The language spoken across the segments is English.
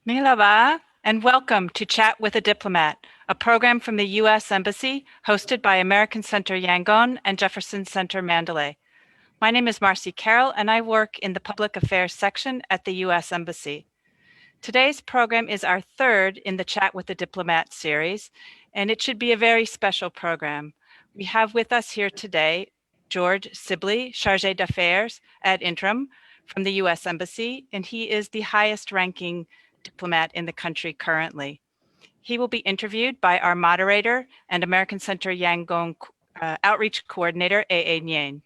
Milava, and welcome to Chat with a Diplomat, a program from the U.S. Embassy hosted by American Center Yangon and Jefferson Center Mandalay. My name is Marcy Carroll, and I work in the Public Affairs section at the U.S. Embassy. Today's program is our third in the Chat with a Diplomat series, and it should be a very special program. We have with us here today George Sibley, Chargé d'Affaires ad interim from the U.S. Embassy, and he is the highest ranking diplomat in the country currently. He will be interviewed by our moderator and American Center Yangon Outreach Coordinator, A.A. Nguyen.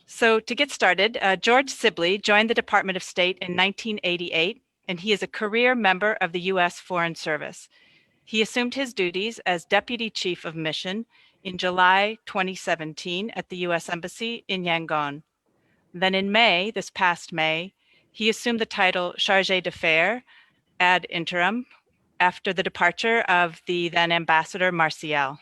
So to get started, George Sibley joined the Department of State in 1988, and he is a career member of the U.S. Foreign Service. He assumed his duties as Deputy Chief of Mission in July 2017 at the U.S. Embassy in Yangon. Then in May, this past May, he assumed the title Chargé d'Affaires ad interim after the departure of the then Ambassador Marcial.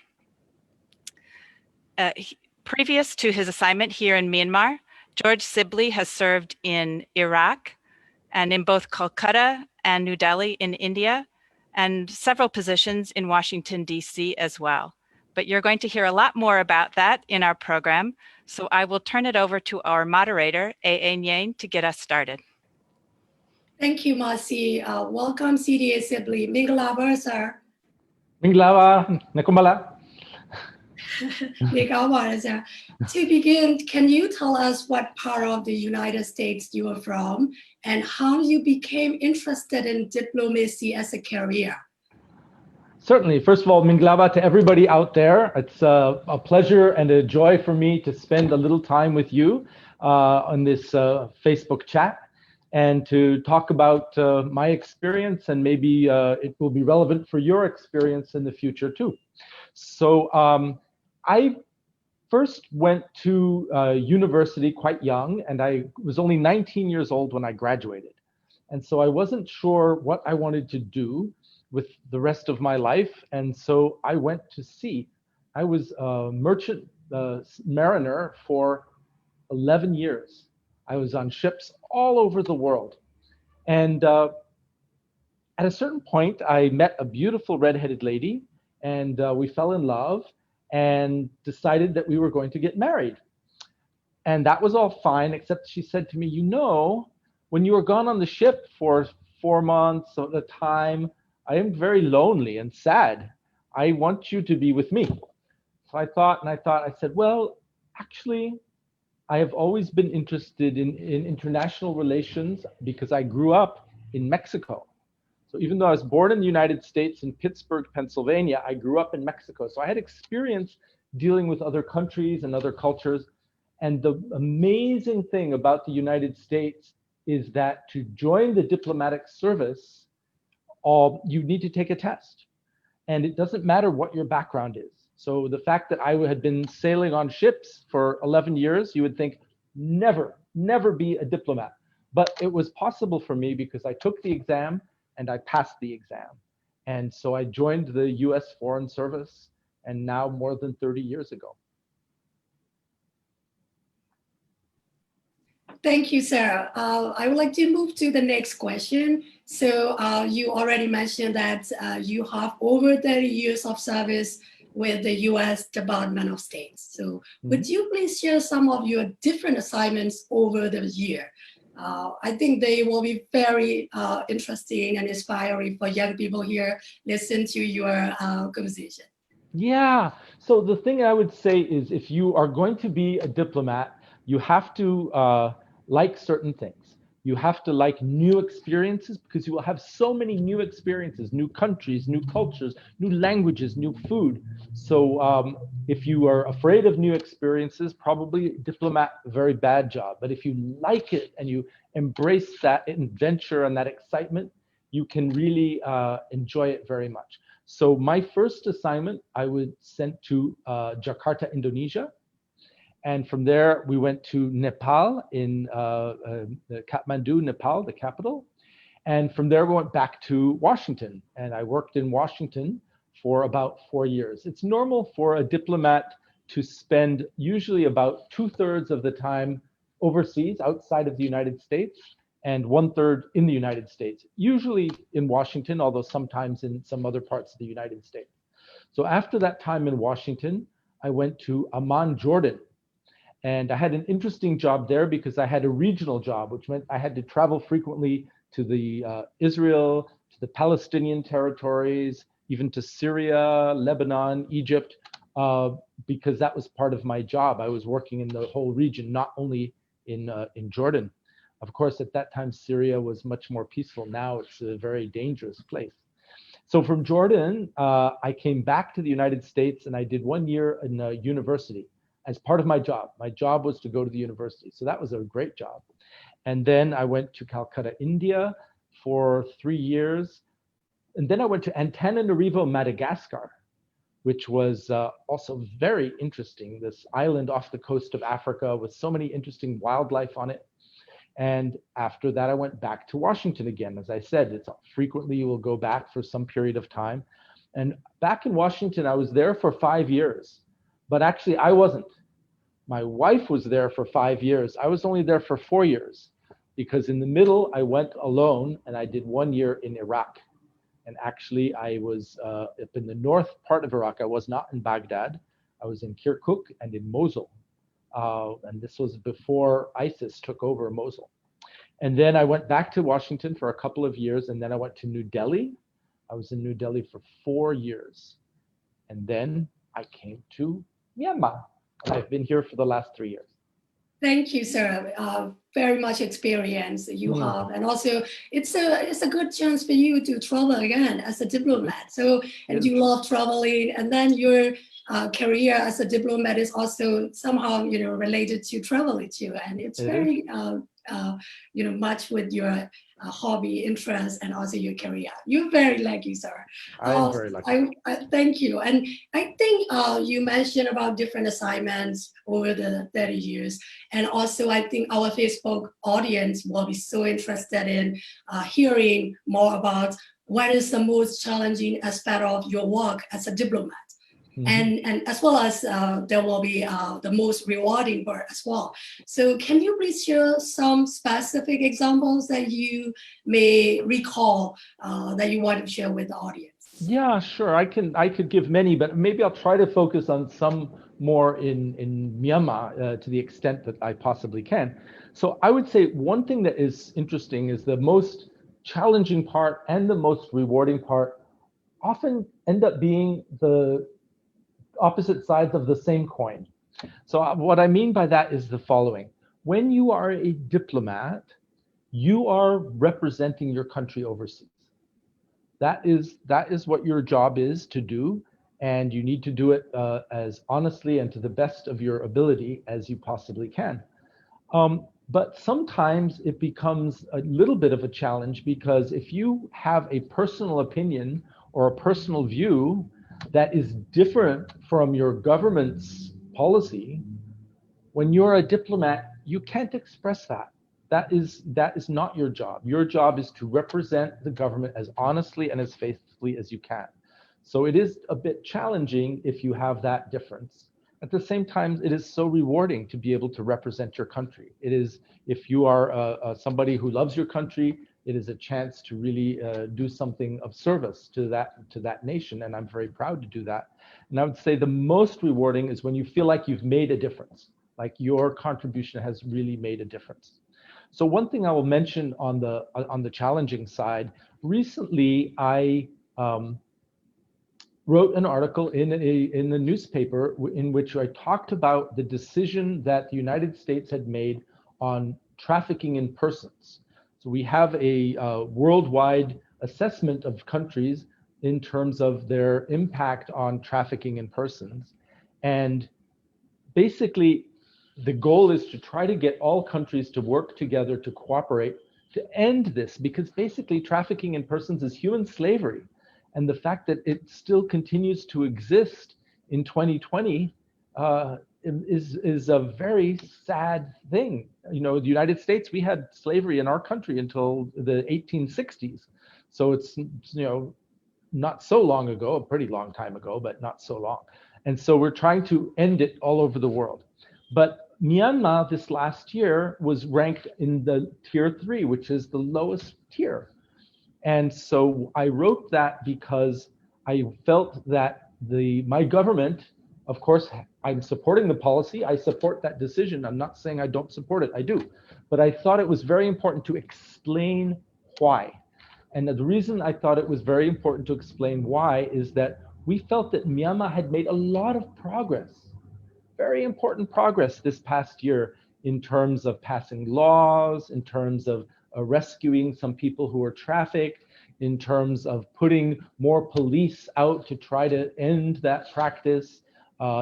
Previous to his assignment here in Myanmar, George Sibley has served in Iraq and in both Calcutta and New Delhi in India, and several positions in Washington, D.C. as well. But you're going to hear a lot more about that in our program, so I will turn it over to our moderator, A.A. Nguyen, to get us started. Thank you, Marcy. Welcome, CDA Sibley. Mingalaba, sir. Mingalaba, Nakumbala. Sir. To begin, can you tell us what part of the United States you are from and how you became interested in diplomacy as a career? Certainly. First of all, Mingalaba to everybody out there. It's a pleasure and a joy for me to spend a little time with you on this Facebook chat and to talk about my experience, and maybe it will be relevant for your experience in the future too. So I first went to university quite young, and I was only 19 years old when I graduated. And so I wasn't sure what I wanted to do with the rest of my life, and so I went to sea. I was a merchant mariner for 11 years. I was on ships all over the world. And at a certain point, I met a beautiful redheaded lady, and we fell in love and decided that we were going to get married. And that was all fine, except she said to me, you know, when you are gone on the ship for 4 months at a time, I am very lonely and sad. I want you to be with me. So I said, well, actually, I have always been interested in international relations because I grew up in Mexico. So even though I was born in the United States in Pittsburgh, Pennsylvania, I grew up in Mexico. So I had experience dealing with other countries and other cultures. And the amazing thing about the United States is that to join the diplomatic service, you need to take a test. And it doesn't matter what your background is. So the fact that I had been sailing on ships for 11 years, you would think, never be a diplomat. But it was possible for me because I took the exam and I passed the exam. And so I joined the US Foreign Service, and now more than 30 years ago. Thank you, Sarah. I would like to move to the next question. So you already mentioned that you have over 30 years of service with the U.S. Department of State. So would you please share some of your different assignments over the year? I think they will be very interesting and inspiring for young people here listen to your conversation. Yeah, so the thing I would say is if you are going to be a diplomat, you have to like certain things. You have to like new experiences because you will have so many new experiences, new countries, new cultures, new languages, new food. So if you are afraid of new experiences, probably diplomat, a very bad job. But if you like it and you embrace that adventure and that excitement, you can really enjoy it very much. So my first assignment, I was sent to Jakarta, Indonesia. And from there, we went to Nepal in Kathmandu, Nepal, the capital. And from there, we went back to Washington. And I worked in Washington for about 4 years. It's normal for a diplomat to spend usually about 2/3 of the time overseas, outside of the United States, and 1/3 in the United States, usually in Washington, although sometimes in some other parts of the United States. So after that time in Washington, I went to Amman, Jordan. And I had an interesting job there because I had a regional job, which meant I had to travel frequently to the Israel, to the Palestinian territories, even to Syria, Lebanon, Egypt, because that was part of my job. I was working in the whole region, not only in Jordan. Of course, at that time, Syria was much more peaceful. Now it's a very dangerous place. So from Jordan, I came back to the United States and I did 1 year in a university as part of my job. My job was to go to the university. So that was a great job. And then I went to Calcutta, India for 3 years. And then I went to Antananarivo, Madagascar, which was also very interesting. This island off the coast of Africa with so many interesting wildlife on it. And after that, I went back to Washington again. As I said, it's frequently you will go back for some period of time. And back in Washington, I was there for 5 years, but actually I wasn't. My wife was there for 5 years. I was only there for 4 years because in the middle, I went alone and I did 1 year in Iraq. And actually I was up in the north part of Iraq. I was not in Baghdad. I was in Kirkuk and in Mosul. And this was before ISIS took over Mosul. And then I went back to Washington for a couple of years, and then I went to New Delhi. I was in New Delhi for 4 years. And then I came to Myanmar. And I've been here for the last 3 years. Thank you, sir. Very much experience you have, and also it's a good chance for you to travel again as a diplomat. So, and you love traveling, and then your career as a diplomat is also somehow related to traveling too, and it's very much with your hobby, interest, and also your career. You're very lucky, sir. I'm very lucky. I thank you. And I think you mentioned about different assignments over the 30 years. And also, I think our Facebook audience will be so interested in hearing more about what is the most challenging aspect of your work as a diplomat. Mm-hmm. And as well as there will be the most rewarding part as well. So can you please share some specific examples that you may recall that you want to share with the audience? Yeah, sure. I could give many, but maybe I'll try to focus on some more in Myanmar to the extent that I possibly can. So I would say one thing that is interesting is the most challenging part and the most rewarding part often end up being the opposite sides of the same coin. So what I mean by that is the following. When you are a diplomat, you are representing your country overseas. That is what your job is to do, and you need to do it as honestly and to the best of your ability as you possibly can. But sometimes it becomes a little bit of a challenge because if you have a personal opinion or a personal view that is different from your government's policy, when you're a diplomat, you can't express that. That is not your job. Your job is to represent the government as honestly and as faithfully as you can. So it is a bit challenging if you have that difference. At the same time, it is so rewarding to be able to represent your country. It is, if you are somebody who loves your country, it is a chance to really do something of service to that nation, and I'm very proud to do that. And I would say the most rewarding is when you feel like you've made a difference, like your contribution has really made a difference. So one thing I will mention on the challenging side, recently I wrote an article in the newspaper in which I talked about the decision that the United States had made on trafficking in persons. So we have a worldwide assessment of countries in terms of their impact on trafficking in persons. And basically, the goal is to try to get all countries to work together to cooperate to end this, because basically trafficking in persons is human slavery. And the fact that it still continues to exist in 2020 is a very sad thing. You know, the United States, we had slavery in our country until the 1860s. So it's, not so long ago, a pretty long time ago, but not so long. And so we're trying to end it all over the world. But Myanmar this last year was ranked in the tier 3, which is the lowest tier. And so I wrote that because I felt that my government, of course, I'm supporting the policy. I support that decision. I'm not saying I don't support it. I do. But I thought it was very important to explain why. And the reason I thought it was very important to explain why is that we felt that Myanmar had made a lot of progress, very important progress this past year in terms of passing laws, in terms of rescuing some people who were trafficked, in terms of putting more police out to try to end that practice,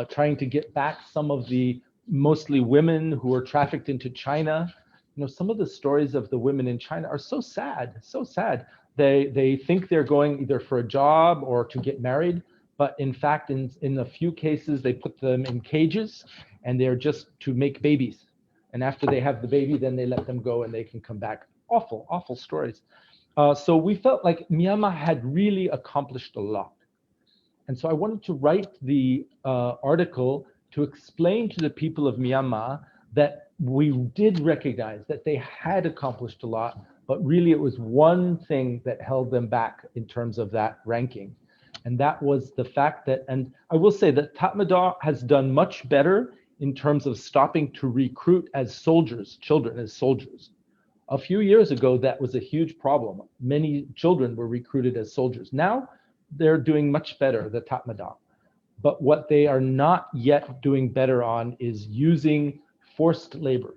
trying to get back some of the mostly women who were trafficked into China. You know, some of the stories of the women in China are so sad, so sad. They think they're going either for a job or to get married, but in fact, in a few cases, they put them in cages and they're just to make babies. And after they have the baby, then they let them go and they can come back. Awful, awful stories. So we felt like Myanmar had really accomplished a lot. And so I wanted to write the article to explain to the people of Myanmar that we did recognize that they had accomplished a lot, but really it was one thing that held them back in terms of that ranking. And that was the fact that, and I will say that Tatmadaw has done much better in terms of stopping to recruit as soldiers, children as soldiers. A few years ago, that was a huge problem. Many children were recruited as soldiers. Now, they're doing much better, the Tatmadaw. But what they are not yet doing better on is using forced labor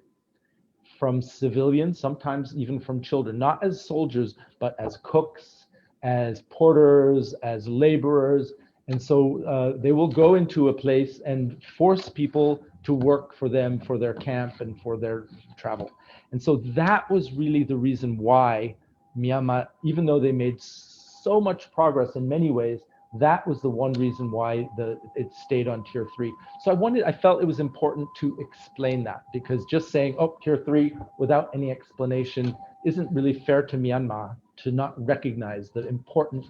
from civilians, sometimes even from children, not as soldiers, but as cooks, as porters, as laborers. And so they will go into a place and force people to work for them, for their camp and for their travel. And so that was really the reason why Myanmar, even though they made so much progress in many ways, that was the one reason why it stayed on tier 3. So I felt it was important to explain that, because just saying, oh, tier 3 without any explanation isn't really fair to Myanmar to not recognize the important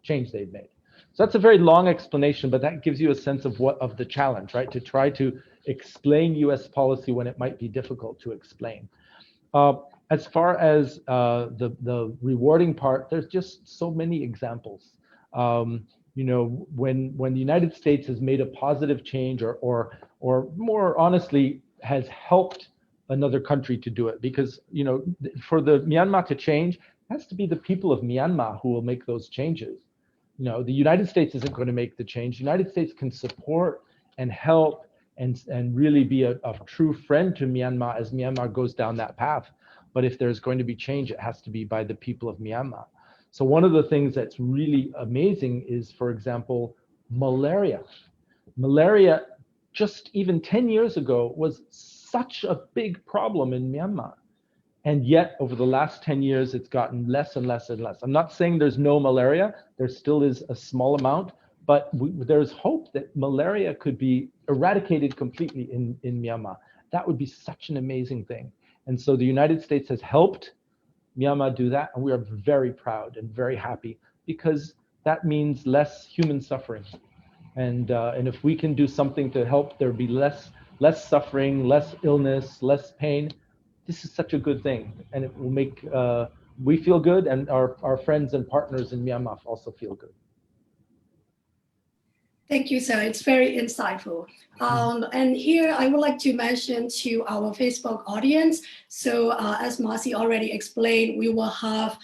change they've made. So that's a very long explanation, but that gives you a sense of the challenge, right? To try to explain US policy when it might be difficult to explain. As far as the rewarding part, there's just so many examples. You know, when the United States has made a positive change, or more honestly, has helped another country to do it, because, you know, for the Myanmar to change, it has to be the people of Myanmar who will make those changes. You know, the United States isn't going to make the change. The United States can support and help and really be a true friend to Myanmar as Myanmar goes down that path. But if there's going to be change, it has to be by the people of Myanmar. So one of the things that's really amazing is, for example, malaria. Malaria, just even 10 years ago, was such a big problem in Myanmar. And yet, over the last 10 years, it's gotten less and less and less. I'm not saying there's no malaria. There still is a small amount, but there's hope that malaria could be eradicated completely in Myanmar. That would be such an amazing thing. And so the United States has helped Myanmar do that, and we are very proud and very happy, because that means less human suffering. And if we can do something to help there be less suffering, less illness, less pain, this is such a good thing, and it will make we feel good, and our friends and partners in Myanmar also feel good. Thank you, sir. It's very insightful. And here I would like to mention to our Facebook audience. So as Marcy already explained, we will have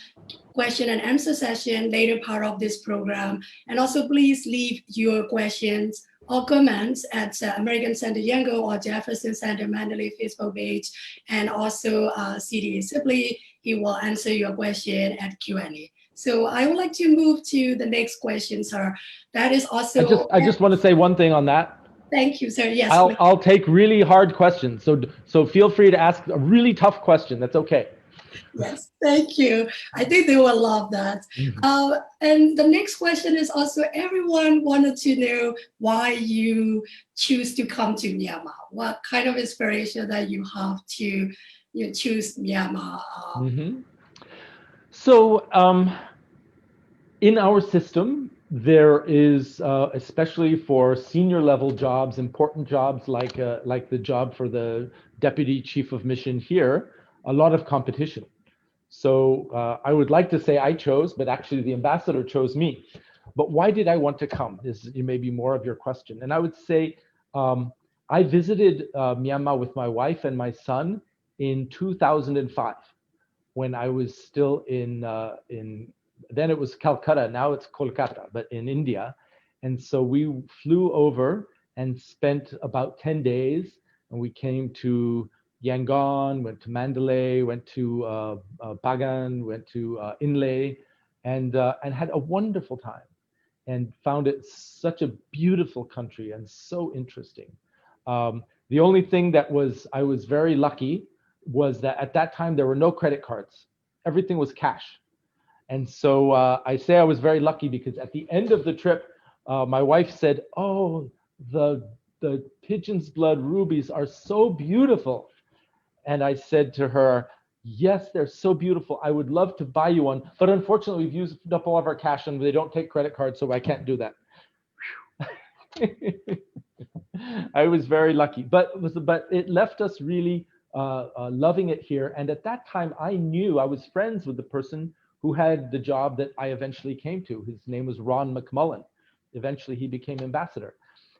question and answer session later part of this program. And also please leave your questions or comments at American Center Yangon or Jefferson Center Mandalay Facebook page, and also CDA Sibley. He will answer your question at Q&A. So I would like to move to the next question, sir. That is also. I just want to say one thing on that. Thank you, sir. Yes. I'll take really hard questions. So feel free to ask a really tough question. That's okay. Yes, thank you. I think they will love that. And the next question is also, everyone wanted to know why you choose to come to Myanmar. What kind of inspiration that you have to choose Myanmar? So in our system, There is, especially for senior level jobs, important jobs like the job for the deputy chief of mission here, a lot of competition. So I would like to say I chose, but actually the ambassador chose me. But why did I want to come is maybe more of your question. And I would say I visited Myanmar with my wife and my son in 2005 when I was still in then it was Calcutta, now it's Kolkata, but in India. And so we flew over and spent about 10 days, and we came to Yangon, went to Mandalay, went to Bagan, went to Inle, and had a wonderful time and found it such a beautiful country and so interesting. The only thing that I was very lucky was that at that time there were no credit cards. Everything was cash. And so I say I was very lucky because at the end of the trip, my wife said, "Oh, the pigeon's blood rubies are so beautiful." And I said to her, "Yes, they're so beautiful. I would love to buy you one. But unfortunately, we've used up all of our cash and they don't take credit cards, so I can't do that." I was very lucky, but it left us really loving it here. And at that time, I was friends with the person who had the job that I eventually came to. His name was Ron McMullen. Eventually, he became ambassador.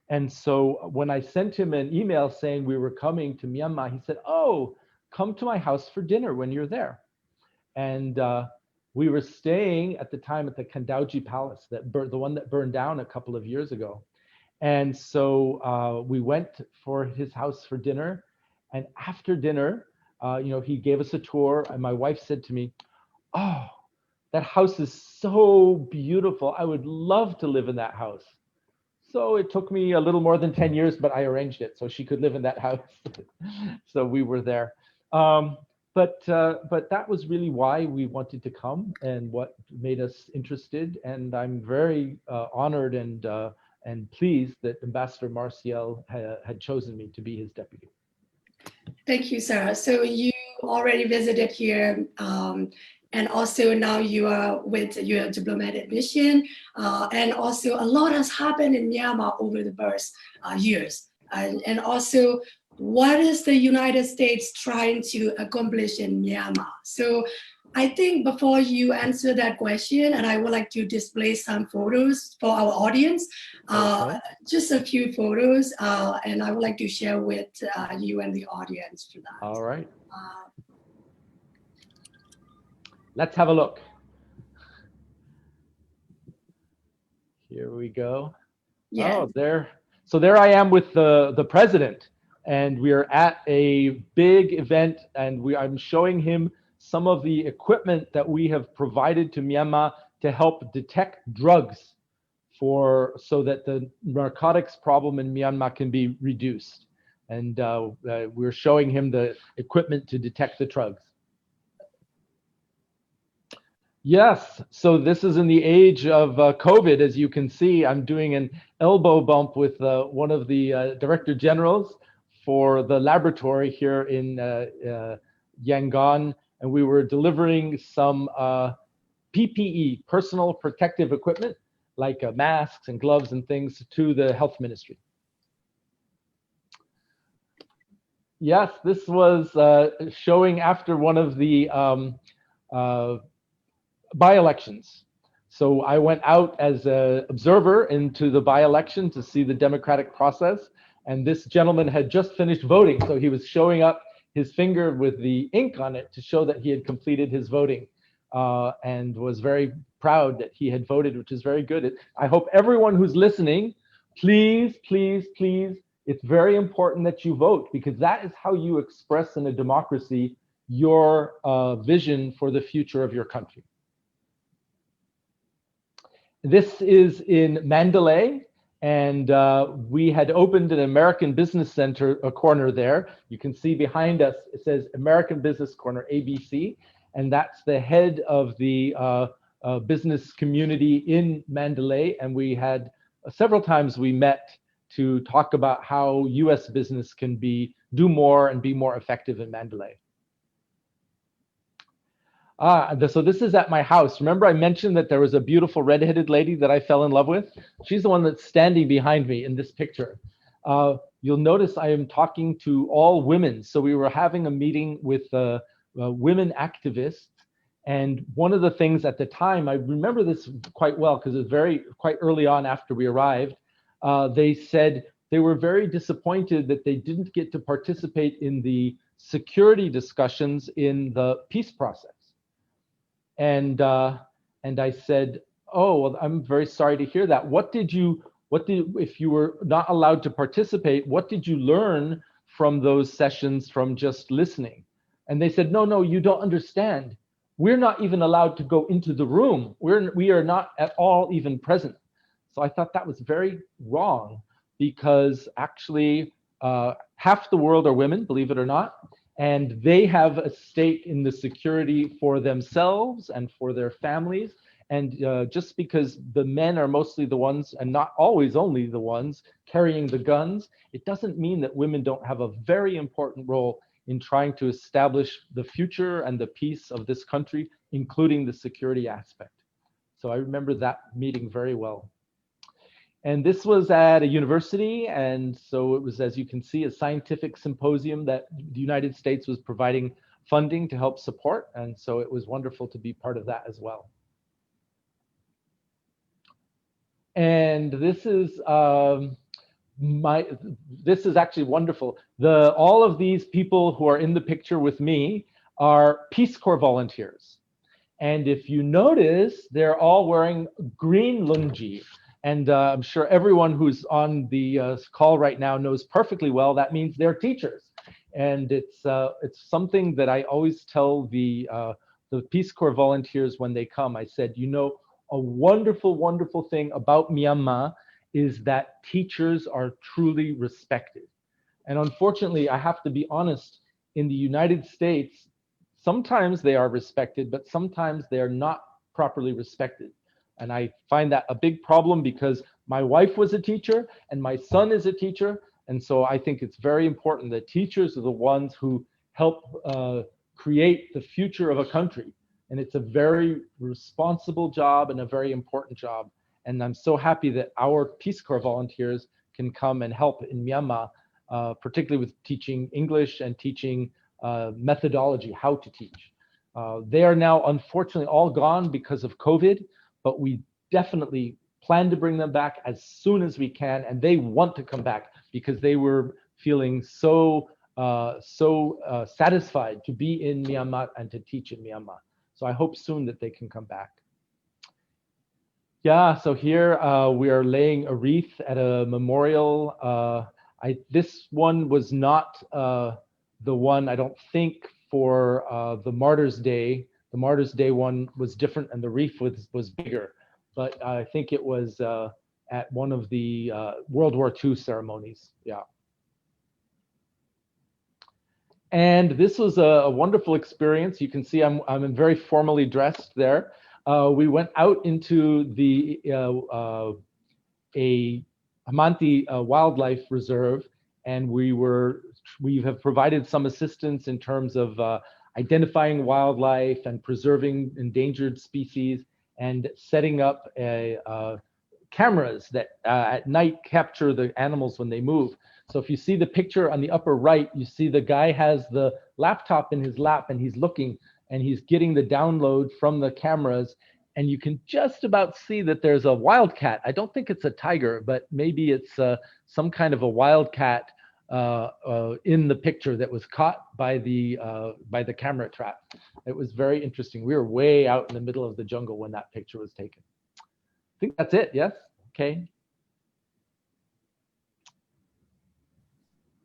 And so when I sent him an email saying we were coming to Myanmar, he said, "Oh, come to my house for dinner when you're there." And we were staying at the time at the Kandauji Palace, the one that burned down a couple of years ago. And so we went for his house for dinner. And after dinner, he gave us a tour. And my wife said to me, "Oh, that house is so beautiful. I would love to live in that house." So it took me a little more than 10 years, but I arranged it so she could live in that house. So we were there. But that was really why we wanted to come and what made us interested. And I'm very honored and pleased that Ambassador Marcial had chosen me to be his deputy. Thank you, Sarah. So you already visited here, and also now you are with your diplomatic mission, and also a lot has happened in Myanmar over the past years. And also, what is the United States trying to accomplish in Myanmar? So I think before you answer that question, and I would like to display some photos for our audience, Okay. just a few photos, and I would like to share with you and the audience for that. All right. Let's have a look. Here we go. Yes. Oh, there. So there I am with the president, and we are at a big event, and I'm showing him some of the equipment that we have provided to Myanmar to help detect drugs so that the narcotics problem in Myanmar can be reduced. And we're showing him the equipment to detect the drugs. Yes, so this is in the age of COVID. As you can see, I'm doing an elbow bump with one of the director generals for the laboratory here in Yangon, and we were delivering some PPE, personal protective equipment, like masks and gloves and things, to the health ministry. Yes, this was showing after one of the by-elections. So I went out as an observer into the by-election to see the democratic process. And this gentleman had just finished voting. So he was showing up his finger with the ink on it to show that he had completed his voting, and was very proud that he had voted, which is very good. I hope everyone who's listening, please, please, please, it's very important that you vote, because that is how you express in a democracy your vision for the future of your country. This is in Mandalay, and we had opened an American Business Center, a corner there. You can see behind us, it says American Business Corner, ABC, and that's the head of the business community in Mandalay. And we had several times we met to talk about how US business can do more and be more effective in Mandalay. So this is at my house. Remember I mentioned that there was a beautiful redheaded lady that I fell in love with? She's the one that's standing behind me in this picture. You'll notice I am talking to all women. So we were having a meeting with women activists. And one of the things at the time, I remember this quite well because it was quite early on after we arrived, they said they were very disappointed that they didn't get to participate in the security discussions in the peace process. And I said, oh, well, I'm very sorry to hear that. If you were not allowed to participate, what did you learn from those sessions from just listening? And they said, no, you don't understand. We're not even allowed to go into the room. We are not at all even present. So I thought that was very wrong because actually half the world are women, believe it or not. And they have a stake in the security for themselves and for their families. And just because the men are mostly the ones, and not always only the ones, carrying the guns, it doesn't mean that women don't have a very important role in trying to establish the future and the peace of this country, including the security aspect. So I remember that meeting very well. And this was at a university, and so it was, as you can see, a scientific symposium that the United States was providing funding to help support, and so it was wonderful to be part of that as well. And this is this is actually wonderful. All of these people who are in the picture with me are Peace Corps volunteers, and if you notice, they're all wearing green lungi. And I'm sure everyone who's on the call right now knows perfectly well that means they're teachers. And it's something that I always tell the Peace Corps volunteers when they come. I said, you know, a wonderful, wonderful thing about Myanmar is that teachers are truly respected. And unfortunately, I have to be honest, in the United States, sometimes they are respected, but sometimes they are not properly respected. And I find that a big problem because my wife was a teacher and my son is a teacher. And so I think it's very important that teachers are the ones who help create the future of a country. And it's a very responsible job and a very important job. And I'm so happy that our Peace Corps volunteers can come and help in Myanmar, particularly with teaching English and teaching methodology, how to teach. They are now unfortunately all gone because of COVID. But we definitely plan to bring them back as soon as we can, and they want to come back because they were feeling so satisfied to be in Myanmar and to teach in Myanmar. So I hope soon that they can come back. Yeah, so here we are laying a wreath at a memorial. This one was not the one, I don't think, for the Martyrs' Day. The Martyrs' Day one was different and the wreath was bigger, but I think it was at one of the World War II ceremonies, yeah. And this was a wonderful experience. You can see I'm very formally dressed there. We went out into the Hamanti Wildlife Reserve, and we have provided some assistance in terms of identifying wildlife and preserving endangered species and setting up cameras that at night capture the animals when they move. So if you see the picture on the upper right, you see the guy has the laptop in his lap and he's looking and he's getting the download from the cameras, and you can just about see that there's a wildcat. I don't think it's a tiger, but maybe it's some kind of a wildcat in the picture that was caught by the camera trap. It was very interesting. We were way out in the middle of the jungle when that picture was taken. I think that's it. Yes. Okay.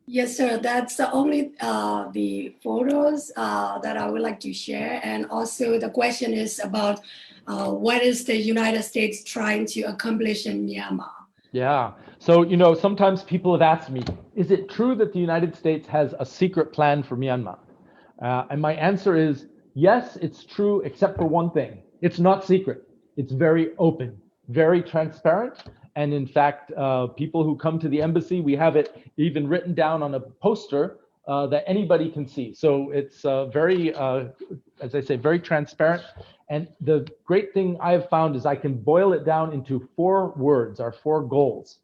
Yes, sir. That's the only the photos that I would like to share. And also the question is about what is the United States trying to accomplish in Myanmar? Yeah. So, you know, sometimes people have asked me, is it true that the United States has a secret plan for Myanmar? And my answer is, yes, it's true, except for one thing. It's not secret. It's very open, very transparent. And in fact, people who come to the embassy, we have it even written down on a poster that anybody can see. So it's very as I say, very transparent. And the great thing I have found is I can boil it down into 4 words, our 4 goals.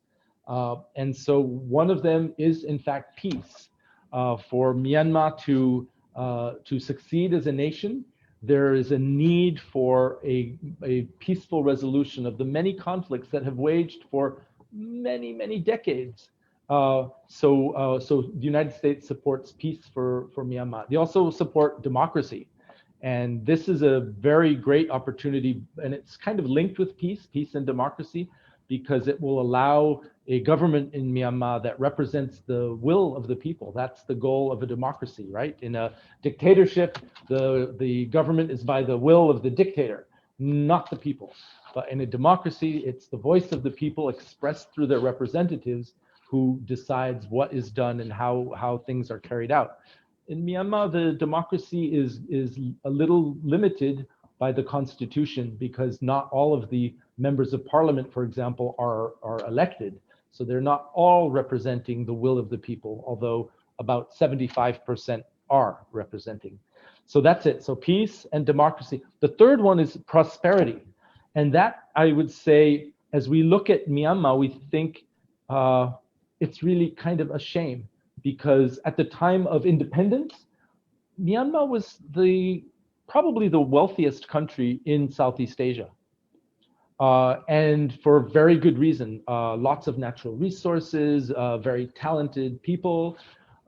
And so one of them is, in fact, peace. For Myanmar to succeed as a nation, there is a need for a peaceful resolution of the many conflicts that have waged for many, many decades. So the United States supports peace for Myanmar. They also support democracy. And this is a very great opportunity, and it's kind of linked with peace and democracy, because it will allow a government in Myanmar that represents the will of the people. That's the goal of a democracy, right? In a dictatorship, the government is by the will of the dictator, not the people. But in a democracy, it's the voice of the people expressed through their representatives who decides what is done and how things are carried out. In Myanmar, the democracy is a little limited by the constitution, because not all of the members of parliament, for example, are elected. So they're not all representing the will of the people, although about 75% are representing. So that's it. So peace and democracy. The third one is prosperity. And that, I would say, as we look at Myanmar, we think it's really kind of a shame, because at the time of independence, Myanmar was probably the wealthiest country in Southeast Asia. And for very good reason. Lots of natural resources, very talented people.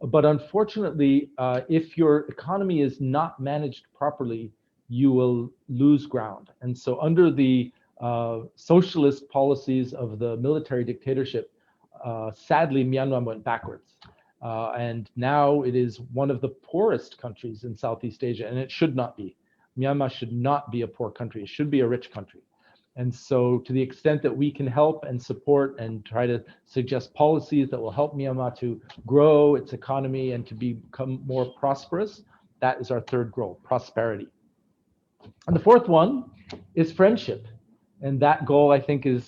But unfortunately, if your economy is not managed properly, you will lose ground. And so under the socialist policies of the military dictatorship, sadly, Myanmar went backwards. And now it is one of the poorest countries in Southeast Asia, and it should not be. Myanmar should not be a poor country. It should be a rich country. And so to the extent that we can help and support and try to suggest policies that will help Myanmar to grow its economy and to become more prosperous, that is our third goal, prosperity. And the fourth one is friendship. And that goal, I think, is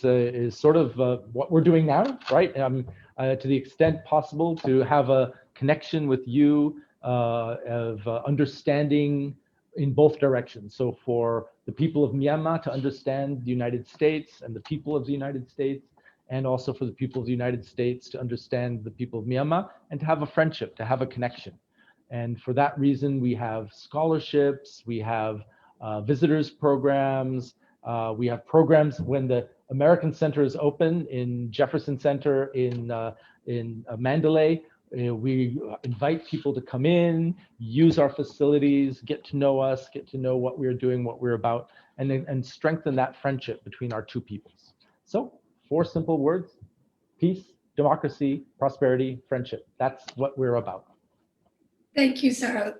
sort of what we're doing now, right? To the extent possible, to have a connection with you of understanding in both directions. So for the people of Myanmar to understand the United States and the people of the United States, and also for the people of the United States to understand the people of Myanmar, and to have a friendship, to have a connection. And for that reason, we have scholarships, we have visitors programs, we have programs when the American Center is open in Jefferson Center in Mandalay. We invite people to come in, use our facilities, get to know us, get to know what we're doing, what we're about, and strengthen that friendship between our two peoples. So 4 simple words: peace, democracy, prosperity, friendship. That's what we're about. Thank you, Sarah.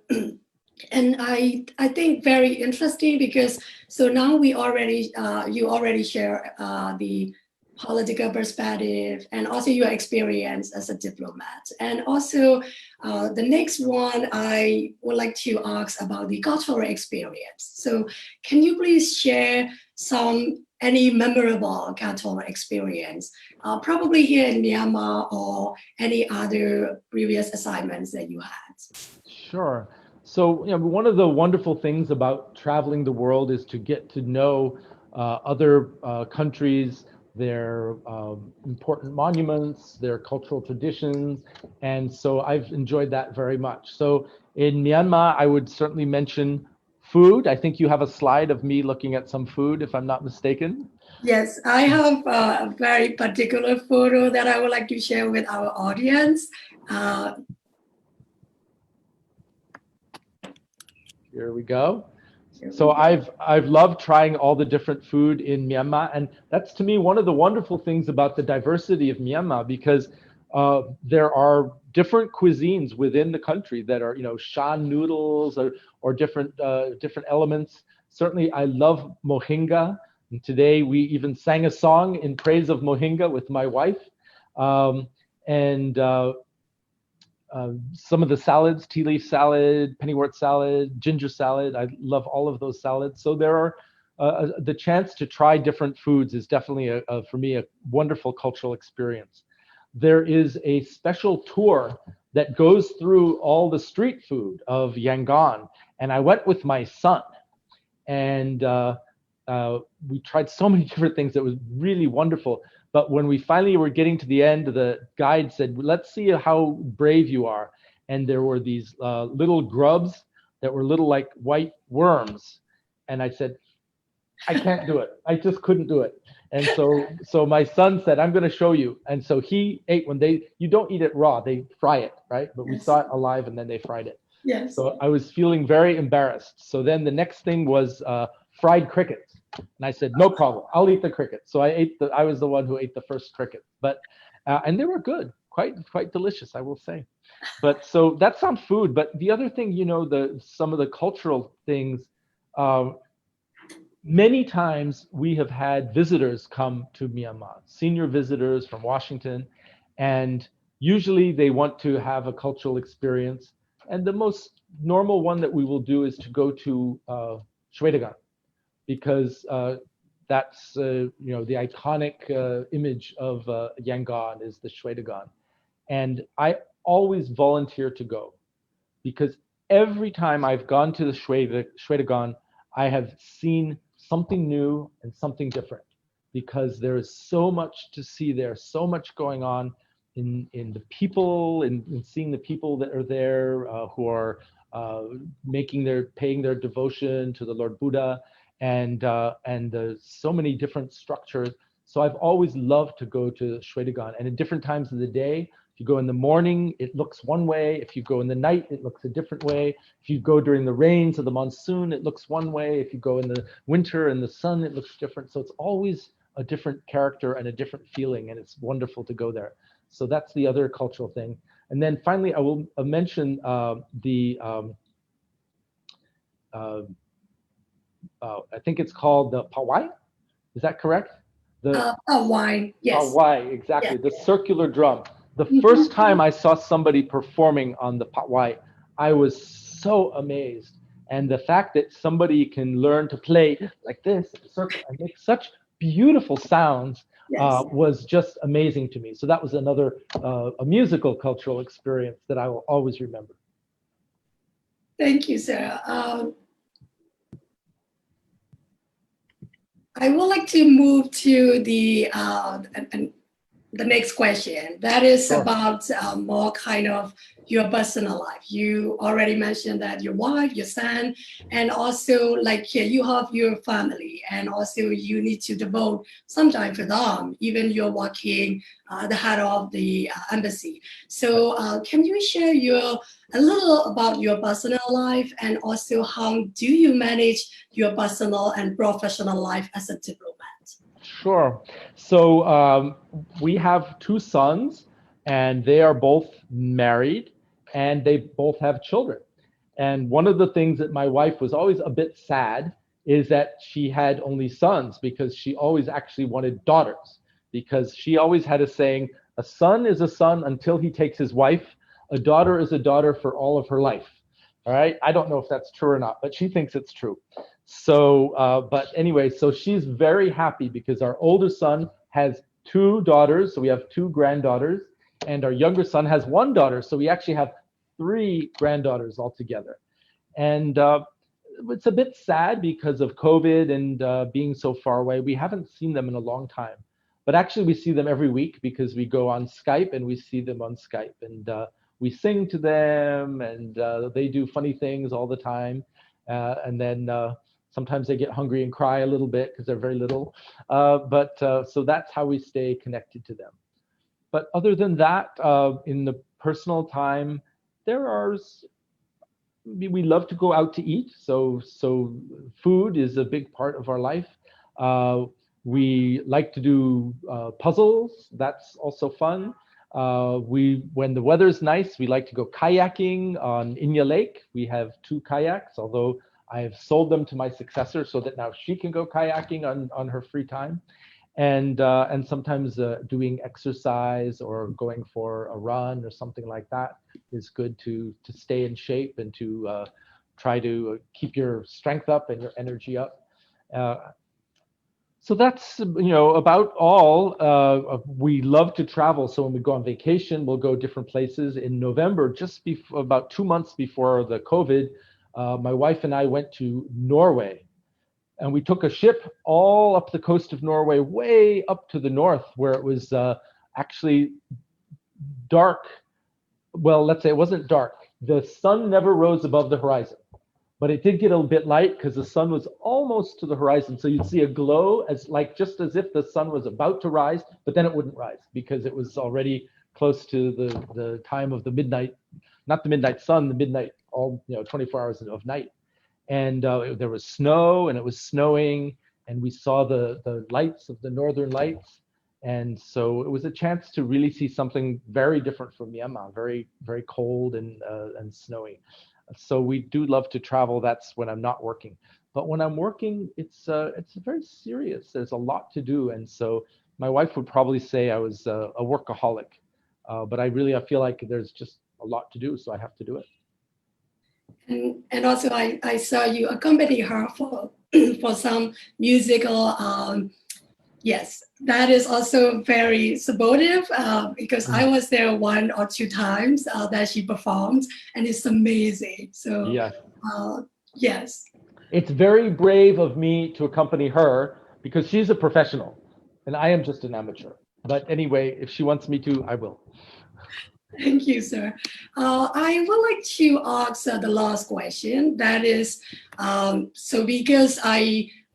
And I think very interesting, because so now we already you already share the political perspective and also your experience as a diplomat. And also the next one I would like to ask about the cultural experience. So can you please share any memorable cultural experience, probably here in Myanmar or any other previous assignments that you had? Sure. So, one of the wonderful things about traveling the world is to get to know other countries, their important monuments, their cultural traditions. And so I've enjoyed that very much. So in Myanmar, I would certainly mention food. I think you have a slide of me looking at some food, if I'm not mistaken. Yes, I have a very particular photo that I would like to share with our audience. Here we go. So I've loved trying all the different food in Myanmar, and that's to me one of the wonderful things about the diversity of Myanmar, because there are different cuisines within the country that are, shan noodles or different elements. Certainly, I love mohinga, and today we even sang a song in praise of mohinga with my wife, some of the salads, tea leaf salad, pennywort salad, ginger salad. I love all of those salads. So there are the chance to try different foods is definitely for me a wonderful cultural experience. There is a special tour that goes through all the street food of Yangon. And I went with my son, and we tried so many different things. It was really wonderful. But when we finally were getting to the end, the guide said, let's see how brave you are. And there were these little grubs that were little like white worms. And I said, I can't do it. I just couldn't do it. And so my son said, I'm going to show you. And so he ate you don't eat it raw, they fry it, right? But we saw it alive and then they fried it. Yes. So I was feeling very embarrassed. So then the next thing was fried crickets. And I said, no problem, I'll eat the crickets. So I was the one who ate the first cricket. But and they were good, quite delicious, I will say. But so that's on food. But the other thing, some of the cultural things, many times we have had visitors come to Myanmar, senior visitors from Washington, and usually they want to have a cultural experience. And the most normal one that we will do is to go to Shwedagon, because that's the iconic image of Yangon is the Shwedagon. And I always volunteer to go, because every time I've gone to the Shwedagon, I have seen something new and something different, because there is so much to see there, so much going on in the people, in seeing the people that are there who are paying their devotion to the Lord Buddha, and so many different structures. So I've always loved to go to Shwedagon, and at different times of the day. If you go in the morning, it looks one way. If you go in the night, it looks a different way. If you go during the rains of the monsoon, it looks one way. If you go in the winter and the sun, it looks different. So it's always a different character and a different feeling, and it's wonderful to go there. So that's the other cultural thing. And then finally, I will mention I think it's called the Pawai. Is that correct? Wine, yes. Pawai, exactly. Yeah. The circular drum. The first time I saw somebody performing on the Pawai, I was so amazed. And the fact that somebody can learn to play like this, circle, and make such beautiful sounds was just amazing to me. So that was another a musical cultural experience that I will always remember. Thank you, sir. I would like to move to the next question. That is about more kind of your personal life. You already mentioned that your wife, your son, and also you have your family, and also you need to devote some time for them. Even you're working the head of the embassy. So can you share a little about your personal life, and also how do you manage your personal and professional life as a diplomat? Sure. So we have two sons, and they are both married, and they both have children. And one of the things that my wife was always a bit sad is that she had only sons, because she always actually wanted daughters, because she always had a saying, a son is a son until he takes his wife, a daughter is a daughter for all of her life. All right. I don't know if that's true or not, but she thinks it's true. So, but anyway, so she's very happy because our older son has two daughters. So we have two granddaughters, and our younger son has one daughter. So we actually have three granddaughters altogether. And it's a bit sad because of COVID and being so far away. We haven't seen them in a long time, but actually we see them every week because we go on Skype and we see them on Skype, and we sing to them, and they do funny things all the time. And then sometimes they get hungry and cry a little bit because they're very little. So that's how we stay connected to them. But other than that, in the personal time, we love to go out to eat. So food is a big part of our life. We like to do puzzles. That's also fun. When the weather's nice, we like to go kayaking on Inya Lake. We have two kayaks, although I have sold them to my successor so that now she can go kayaking on her free time. And sometimes doing exercise or going for a run or something like that is good to stay in shape and to try to keep your strength up and your energy up. So that's, about all. We love to travel. So when we go on vacation, we'll go different places. In November, just before, about 2 months before the COVID, my wife and I went to Norway. And we took a ship all up the coast of Norway, way up to the north, where it was actually dark. Well, let's say it wasn't dark. The sun never rose above the horizon. But it did get a bit light because the sun was almost to the horizon. So you'd see a glow just as if the sun was about to rise, but then it wouldn't rise because it was already close to the time of the midnight, not the midnight sun, the midnight, 24 hours of night. And there was snow and it was snowing and we saw the lights of the northern lights. And so it was a chance to really see something very different from Myanmar, very, very cold and snowy. So we do love to travel. That's when I'm not working. But when I'm working, it's very serious. There's a lot to do. And so my wife would probably say I was a workaholic. But I feel like there's just a lot to do. So I have to do it. And also I saw you accompany her for some musical. Yes, that is also very supportive because I was there 1 or 2 times that she performed, and it's amazing. So yes, yes, it's very brave of me to accompany her because she's a professional, and I am just an amateur. But anyway, if she wants me to, I will. Thank you, sir. I would like to ask the last question. That is, so because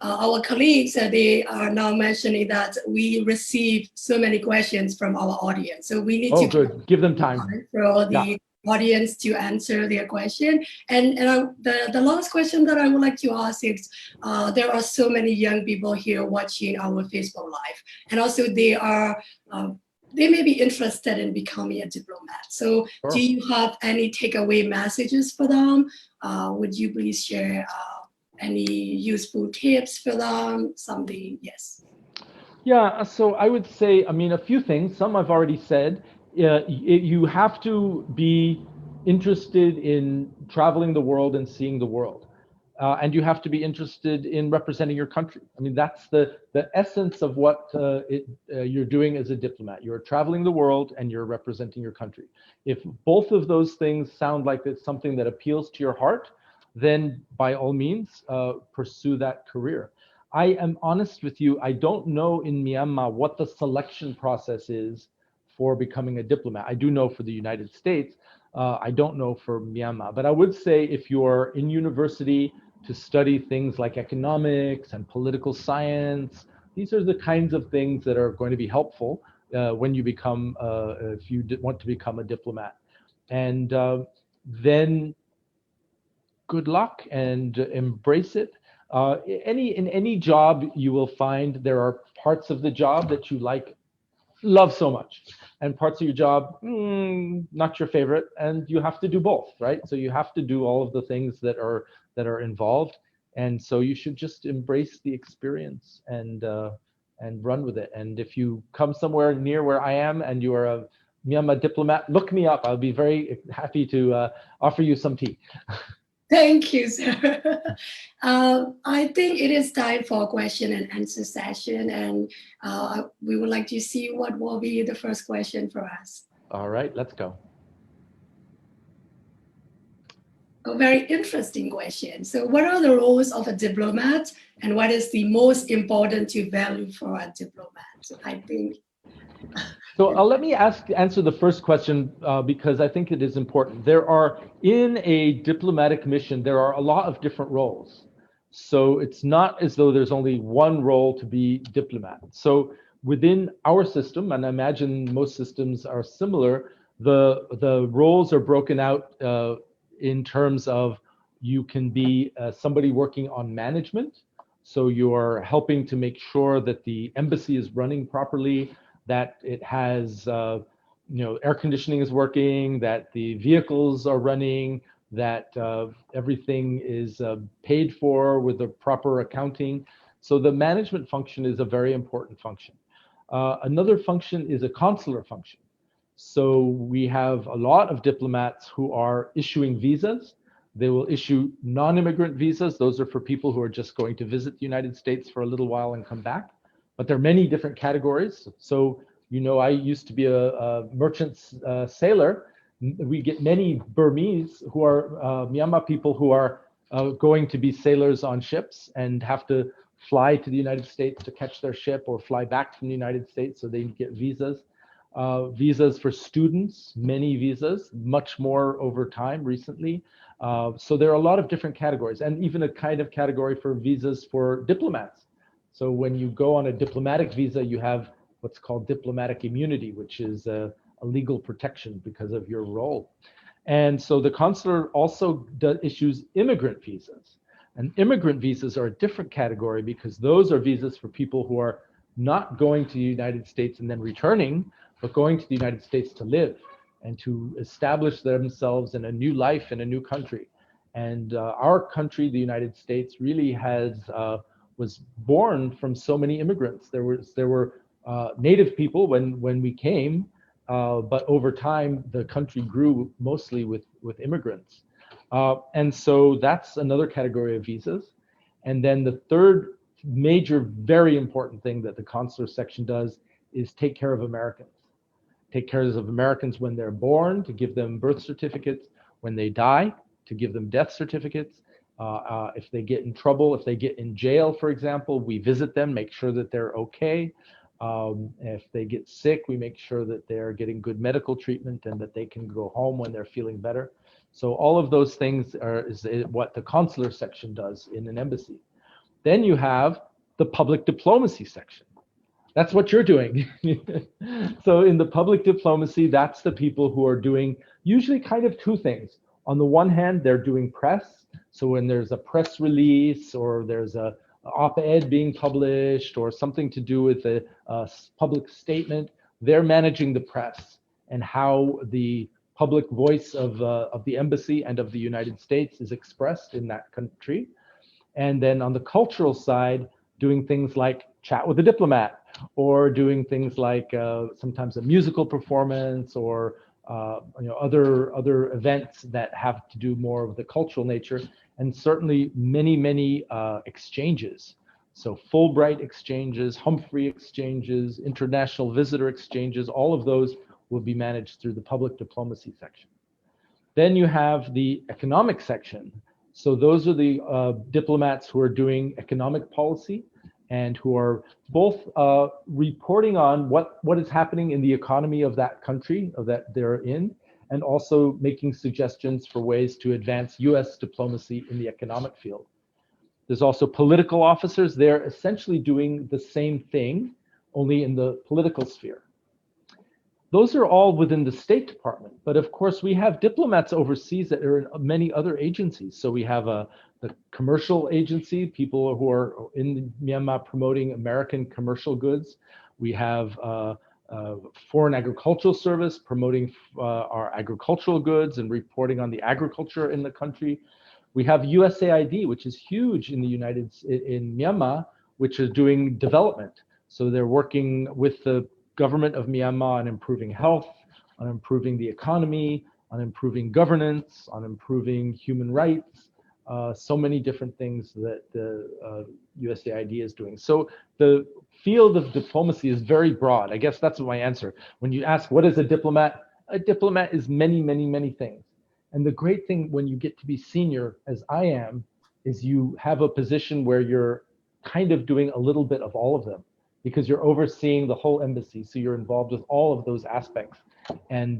our colleagues, they are now mentioning that we receive so many questions from our audience. So we need to give them time for the audience to answer their question. And the last question that I would like to ask is, there are so many young people here watching our Facebook Live, and also they may be interested in becoming a diplomat. So do you have any takeaway messages for them? Would you please share any useful tips for them? Something, yes. Yeah, so I would say, a few things. Some I've already said. You have to be interested in traveling the world and seeing the world. And you have to be interested in representing your country. That's the essence of what you're doing as a diplomat. You're traveling the world and you're representing your country. If both of those things sound like it's something that appeals to your heart, then by all means, pursue that career. I am honest with you, I don't know in Myanmar what the selection process is for becoming a diplomat. I do know for the United States, I don't know for Myanmar, but I would say if you're in university to study things like economics and political science, these are the kinds of things that are going to be helpful when you become, if you want to become a diplomat. And then good luck and embrace it. In any job, you will find there are parts of the job that you love so much, and parts of your job not your favorite, and you have to do both, right? So you have to do all of the things that are involved, and so you should just embrace the experience and run with it. And if you come somewhere near where I am and you are a Myanmar diplomat, look me up. I'll be very happy to offer you some tea. Thank you, sir. I think it is time for a question and answer session, and we would like to see what will be the first question for us. All right, let's go. A very interesting question. So what are the roles of a diplomat, and what is the most important to value for a diplomat? So I think... So let me answer the first question because I think it is important. There are, in a diplomatic mission, there are a lot of different roles. So it's not as though there's only one role to be diplomat. So within our system, and I imagine most systems are similar, the roles are broken out in terms of you can be somebody working on management. So you're helping to make sure that the embassy is running properly, that it has, air conditioning is working, that the vehicles are running, that everything is paid for with the proper accounting. So the management function is a very important function. Another function is a consular function. So we have a lot of diplomats who are issuing visas. They will issue non-immigrant visas. Those are for people who are just going to visit the United States for a little while and come back. but there are many different categories. So, I used to be a merchant sailor. We get many Burmese who are Myanmar people who are going to be sailors on ships and have to fly to the United States to catch their ship or fly back from the United States, so they get visas. Visas for students, many visas, much more over time recently. So there are a lot of different categories, and even a kind of category for visas for diplomats. So when you go on a diplomatic visa, you have what's called diplomatic immunity, which is a legal protection because of your role. And so the consular also issues immigrant visas. And immigrant visas are a different category because those are visas for people who are not going to the United States and then returning, but going to the United States to live and to establish themselves in a new life in a new country. And our country, the United States, really was born from so many immigrants. There were native people when we came, but over time the country grew mostly with immigrants. And so that's another category of visas. And then the third major, very important thing that the consular section does is take care of Americans. Take care of Americans when they're born, to give them birth certificates, when they die, to give them death certificates. If they get in trouble, if they get in jail, for example, we visit them, make sure that they're okay. If they get sick, we make sure that they're getting good medical treatment and that they can go home when they're feeling better. So all of those things is what the consular section does in an embassy. Then you have the public diplomacy section. That's what you're doing. So in the public diplomacy, that's the people who are doing usually kind of two things. On the one hand, they're doing press. So when there's a press release or there's a op-ed being published or something to do with a public statement, they're managing the press and how the public voice of the embassy and of the United States is expressed in that country. And then on the cultural side, doing things like chat with a diplomat, or doing things like sometimes a musical performance, or other events that have to do more with the cultural nature, and certainly many exchanges. So Fulbright exchanges, Humphrey exchanges, international visitor exchanges, all of those will be managed through the public diplomacy section. Then you have the economic section. So those are the diplomats who are doing economic policy and who are both reporting on what is happening in the economy of that country that they're in, and also making suggestions for ways to advance US diplomacy in the economic field. There's also political officers. They're essentially doing the same thing, only in the political sphere. Those are all within the State Department, but of course we have diplomats overseas that are in many other agencies. So we have the commercial agency, people who are in Myanmar promoting American commercial goods. We have Foreign Agricultural Service promoting our agricultural goods and reporting on the agriculture in the country. We have USAID, which is huge in in Myanmar, which is doing development. So they're working with the government of Myanmar on improving health, on improving the economy, on improving governance, on improving human rights, so many different things that the USAID is doing. So the field of diplomacy is very broad. I guess that's my answer. When you ask what is a diplomat is many things. And the great thing when you get to be senior, as I am, is you have a position where you're kind of doing a little bit of all of them, because you're overseeing the whole embassy. So you're involved with all of those aspects. And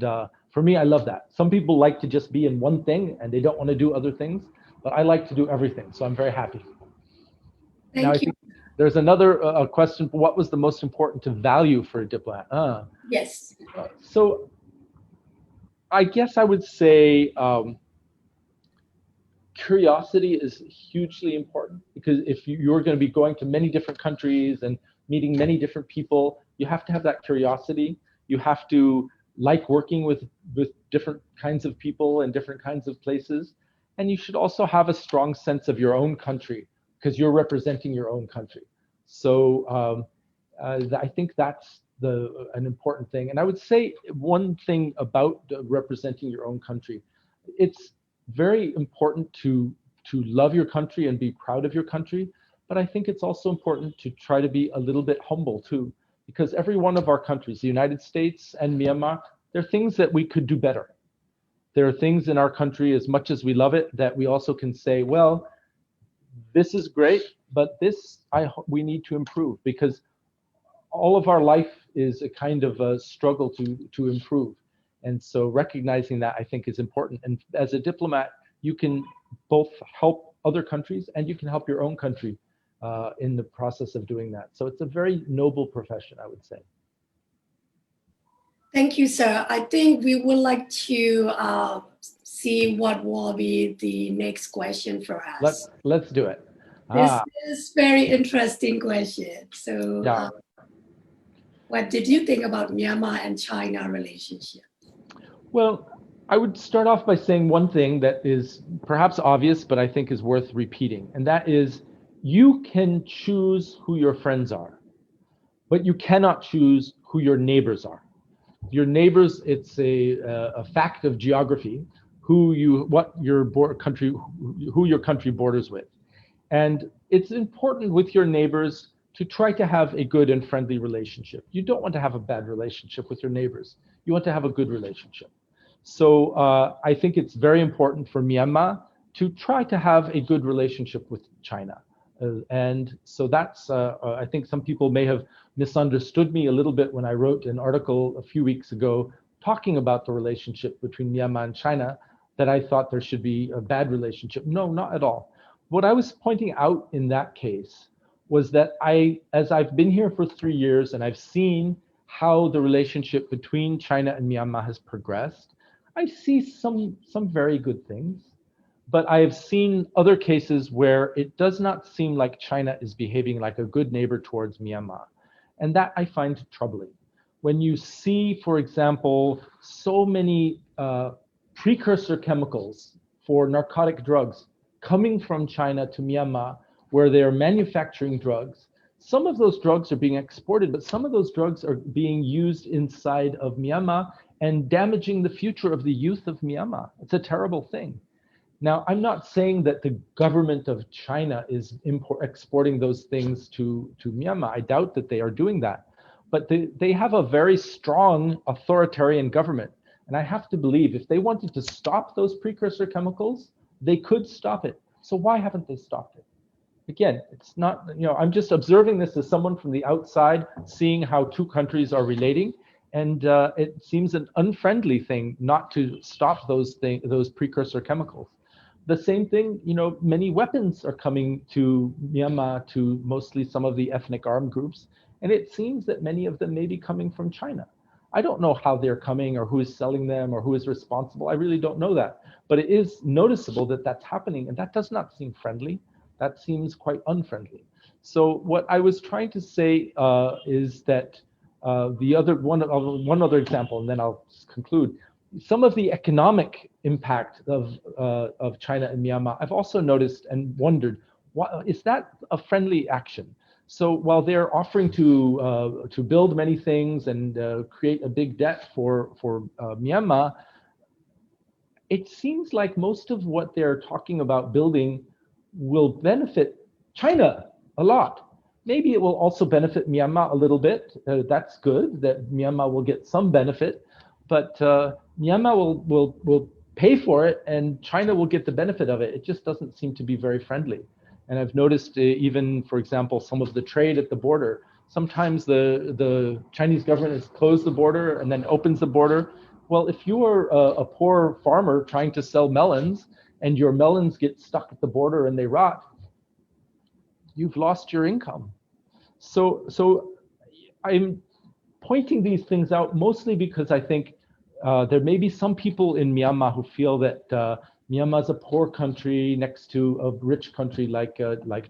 for me, I love that. Some people like to just be in one thing and they don't want to do other things, but I like to do everything. So I'm very happy. Thank now, you. I think there's another question. What was the most important to value for a diplomat? Yes. So I guess I would say curiosity is hugely important, because if you're going to be going to many different countries and meeting many different people, you have to have that curiosity. You have to like working with different kinds of people and different kinds of places. And you should also have a strong sense of your own country, because you're representing your own country. So I think that's an important thing. And I would say one thing about representing your own country, it's very important to love your country and be proud of your country. but I think it's also important to try to be a little bit humble too, because every one of our countries, the United States and Myanmar, there are things that we could do better. There are things in our country, as much as we love it, that we also can say, well, this is great, but we need to improve, because all of our life is a kind of a struggle to improve. And so recognizing that, I think, is important. And as a diplomat, you can both help other countries and you can help your own country in the process of doing that. So it's a very noble profession, I would say. Thank you, sir. I think we would like to see what will be the next question for us. Let's do it. This is very interesting question. So yeah. What did you think about Myanmar and China relationship? Well, I would start off by saying one thing that is perhaps obvious, but I think is worth repeating. And that is, you can choose who your friends are, but you cannot choose who your neighbors are. Your neighbors, it's a fact of geography, who your country borders with. And it's important with your neighbors to try to have a good and friendly relationship. You don't want to have a bad relationship with your neighbors. You want to have a good relationship. So I think it's very important for Myanmar to try to have a good relationship with China. And so that's, I think some people may have misunderstood me a little bit when I wrote an article a few weeks ago talking about the relationship between Myanmar and China, that I thought there should be a bad relationship. No, not at all. What I was pointing out in that case was that as I've been here for 3 years and I've seen how the relationship between China and Myanmar has progressed, I see some very good things. But I have seen other cases where it does not seem like China is behaving like a good neighbor towards Myanmar. And that I find troubling. When you see, for example, so many precursor chemicals for narcotic drugs coming from China to Myanmar, where they are manufacturing drugs, some of those drugs are being exported, but some of those drugs are being used inside of Myanmar and damaging the future of the youth of Myanmar. It's a terrible thing. Now, I'm not saying that the government of China is exporting those things to Myanmar. I doubt that they are doing that. But they have a very strong authoritarian government. And I have to believe if they wanted to stop those precursor chemicals, they could stop it. So why haven't they stopped it? Again, it's not, I'm just observing this as someone from the outside, seeing how two countries are relating. And it seems an unfriendly thing not to stop those precursor chemicals. The same thing, many weapons are coming to Myanmar, to mostly some of the ethnic armed groups. And it seems that many of them may be coming from China. I don't know how they're coming or who is selling them or who is responsible. I really don't know that. But it is noticeable that that's happening. And that does not seem friendly. That seems quite unfriendly. So what I was trying to say is that one other example, and then I'll conclude. Some of the economic impact of China and Myanmar, I've also noticed and wondered, is that a friendly action? So while they're offering to build many things and create a big debt for Myanmar, it seems like most of what they're talking about building will benefit China a lot. Maybe it will also benefit Myanmar a little bit. That's good that Myanmar will get some benefit, but Myanmar will pay for it and China will get the benefit of it. It just doesn't seem to be very friendly. And I've noticed even, for example, some of the trade at the border, sometimes the Chinese government has closed the border and then opens the border. Well, if you are a poor farmer trying to sell melons and your melons get stuck at the border and they rot, you've lost your income. So I'm pointing these things out mostly because I think there may be some people in Myanmar who feel that Myanmar is a poor country next to a rich country like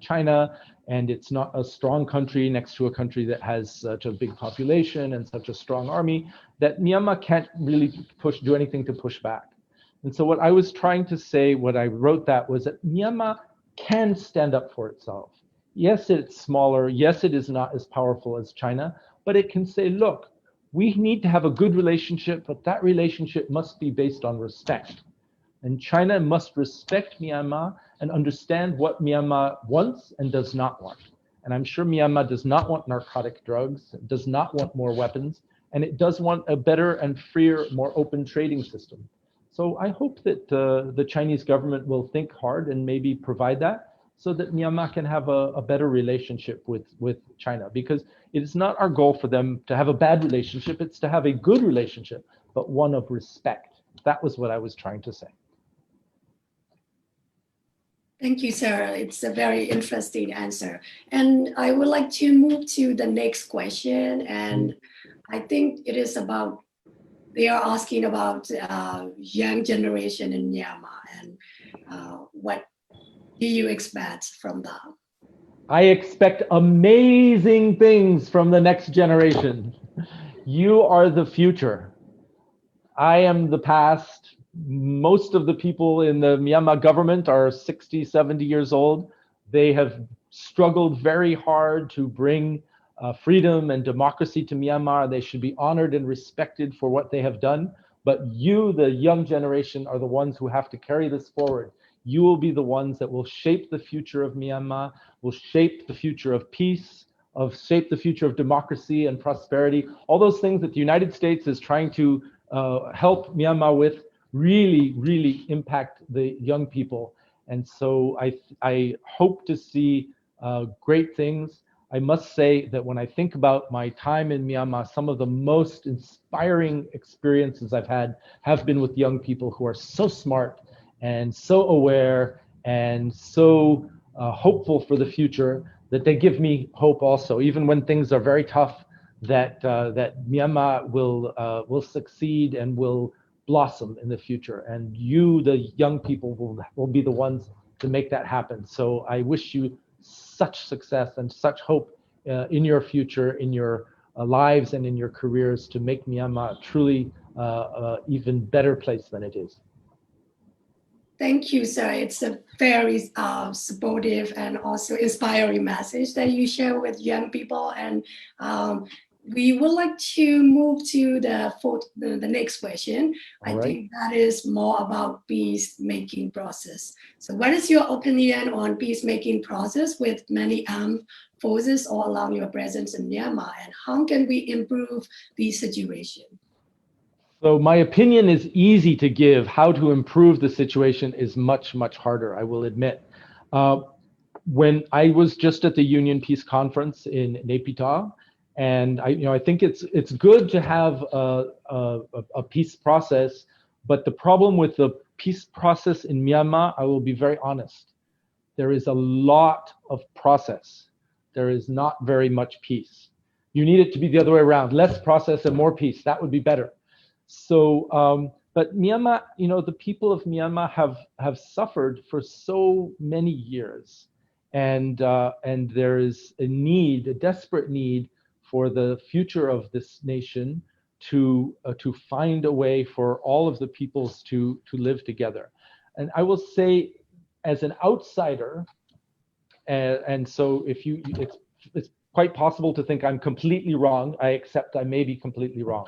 China, and it's not a strong country next to a country that has such a big population and such a strong army, that Myanmar can't really do anything to push back. And so what I was trying to say, what I wrote that was that Myanmar can stand up for itself. Yes, it's smaller. Yes, it is not as powerful as China, but it can say, look, we need to have a good relationship, but that relationship must be based on respect. And China must respect Myanmar and understand what Myanmar wants and does not want. And I'm sure Myanmar does not want narcotic drugs, does not want more weapons, and it does want a better and freer, more open trading system. So I hope that the Chinese government will think hard and maybe provide that so that Myanmar can have a better relationship with China, because it is not our goal for them to have a bad relationship, it's to have a good relationship, but one of respect. That was what I was trying to say. Thank you, Sarah. It's a very interesting answer. And I would like to move to the next question. And I think it is about, they are asking about young generation in Myanmar and what do you expect from that? I expect amazing things from the next generation. You are the future. I am the past. Most of the people in the Myanmar government are 60, 70 years old. They have struggled very hard to bring freedom and democracy to Myanmar. They should be honored and respected for what they have done. But you, the young generation, are the ones who have to carry this forward. You will be the ones that will shape the future of Myanmar, will shape the future of peace, shape the future of democracy and prosperity. All those things that the United States is trying to help Myanmar with really, really impact the young people. And so I hope to see great things. I must say that when I think about my time in Myanmar, some of the most inspiring experiences I've had have been with young people who are so smart and so aware and so hopeful for the future that they give me hope also, even when things are very tough, that Myanmar will succeed and will blossom in the future. And you, the young people, will be the ones to make that happen. So I wish you such success and such hope in your future, in your lives and in your careers, to make Myanmar truly even better place than it is. Thank you, sir. It's a very supportive and also inspiring message that you share with young people. And we would like to move to the next question. I think that is more about peacemaking process. So what is your opinion on peacemaking process with many armed forces all along your presence in Myanmar, and how can we improve the situation? So my opinion is easy to give. How to improve the situation is much, much harder, I will admit. When I was just at the Union Peace Conference in Naypyidaw, and I think it's good to have a peace process, but the problem with the peace process in Myanmar, I will be very honest, there is a lot of process. There is not very much peace. You need it to be the other way around, less process and more peace. That would be better. So, but Myanmar, the people of Myanmar have suffered for so many years, and there is a desperate need for the future of this nation to find a way for all of the peoples to live together. And I will say, as an outsider, and so it's quite possible to think I'm completely wrong. I accept I may be completely wrong.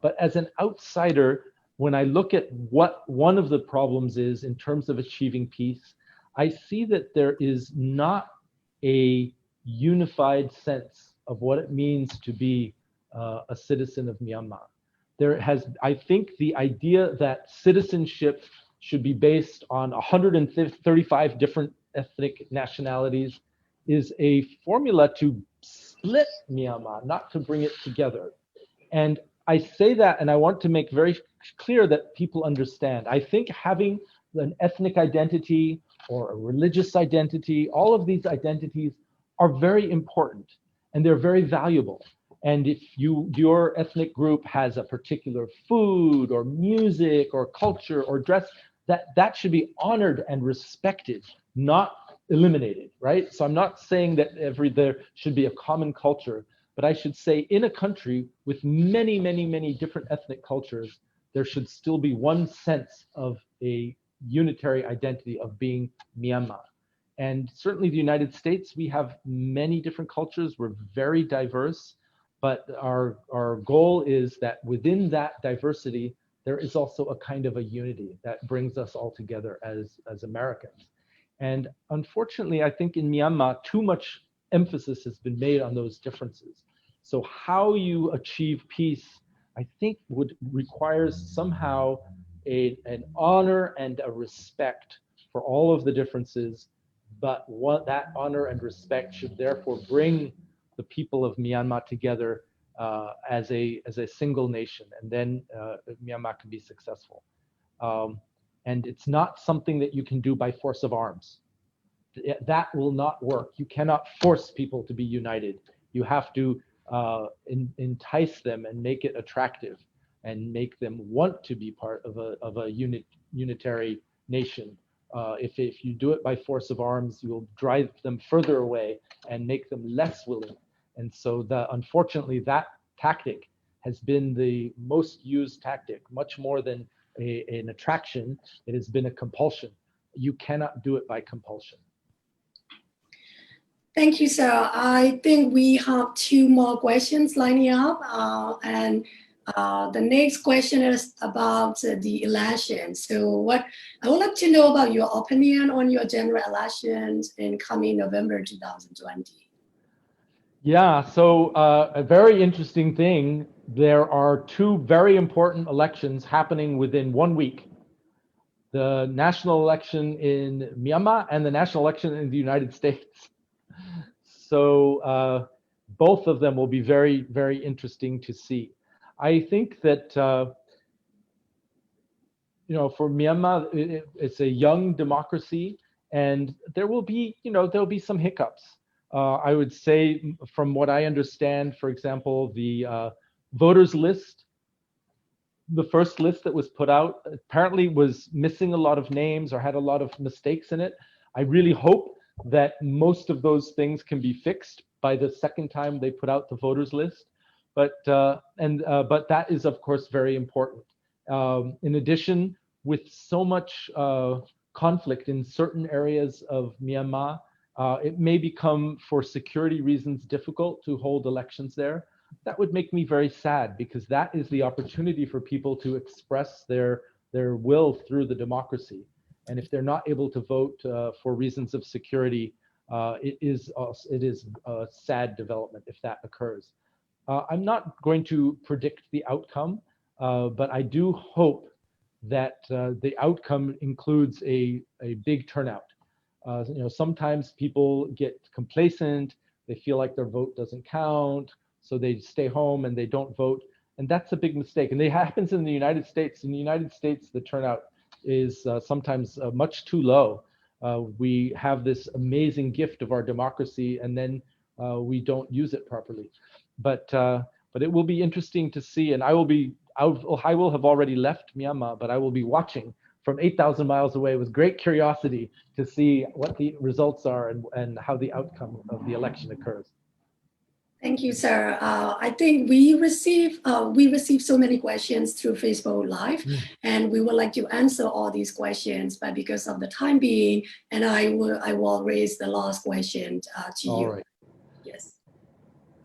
But as an outsider, when I look at what one of the problems is in terms of achieving peace, I see that there is not a unified sense of what it means to be a citizen of Myanmar. I think the idea that citizenship should be based on 135 different ethnic nationalities is a formula to split Myanmar, not to bring it together. And I say that, and I want to make very clear that people understand. I think having an ethnic identity or a religious identity, all of these identities are very important and they're very valuable. And if your ethnic group has a particular food or music or culture or dress, that should be honored and respected, not eliminated, right? So I'm not saying that there should be a common culture, but I should say in a country with many, many, many different ethnic cultures, there should still be one sense of a unitary identity of being Myanmar. And certainly the United States, we have many different cultures. We're very diverse, but our goal is that within that diversity, there is also a kind of a unity that brings us all together as Americans. And unfortunately, I think in Myanmar, too much emphasis has been made on those differences. So how you achieve peace, I think, requires somehow an honor and a respect for all of the differences, but that honor and respect should therefore bring the people of Myanmar together as a single nation, and then Myanmar can be successful. And it's not something that you can do by force of arms. That will not work. You cannot force people to be united. You have to entice them and make it attractive and make them want to be part of a unitary nation. If you do it by force of arms, you'll drive them further away and make them less willing. And so unfortunately, that tactic has been the most used tactic, much more than an attraction. It has been a compulsion. You cannot do it by compulsion. Thank you, sir. I think we have two more questions lining up. The next question is about the election. So I would like to know about your opinion on your general elections in coming November 2020. Yeah, so a very interesting thing. There are two very important elections happening within 1 week. The national election in Myanmar and the national election in the United States. So both of them will be very, very interesting to see. I think that, for Myanmar, it's a young democracy, and there will be, there'll be some hiccups. I would say, from what I understand, for example, the voters list, the first list that was put out apparently was missing a lot of names or had a lot of mistakes in it. I really hope that most of those things can be fixed by the second time they put out the voters list. But that is, of course, very important. In addition, with so much conflict in certain areas of Myanmar, it may become, for security reasons, difficult to hold elections there. That would make me very sad, because that is the opportunity for people to express their will through the democracy. And if they're not able to vote for reasons of security, it is a sad development if that occurs. I'm not going to predict the outcome, but I do hope that the outcome includes a big turnout. Sometimes people get complacent, they feel like their vote doesn't count, so they stay home and they don't vote. And that's a big mistake. And it happens in the United States. In the United States, the turnout is sometimes much too low. We have this amazing gift of our democracy, and then we don't use it properly. But it will be interesting to see, and I will have already left Myanmar, but I will be watching from 8,000 miles away with great curiosity to see what the results are and how the outcome of the election occurs. Thank you, sir. I think we received so many questions through Facebook Live, and we would like to answer all these questions, but because of the time being, and I will raise the last question to you. Right. Yes.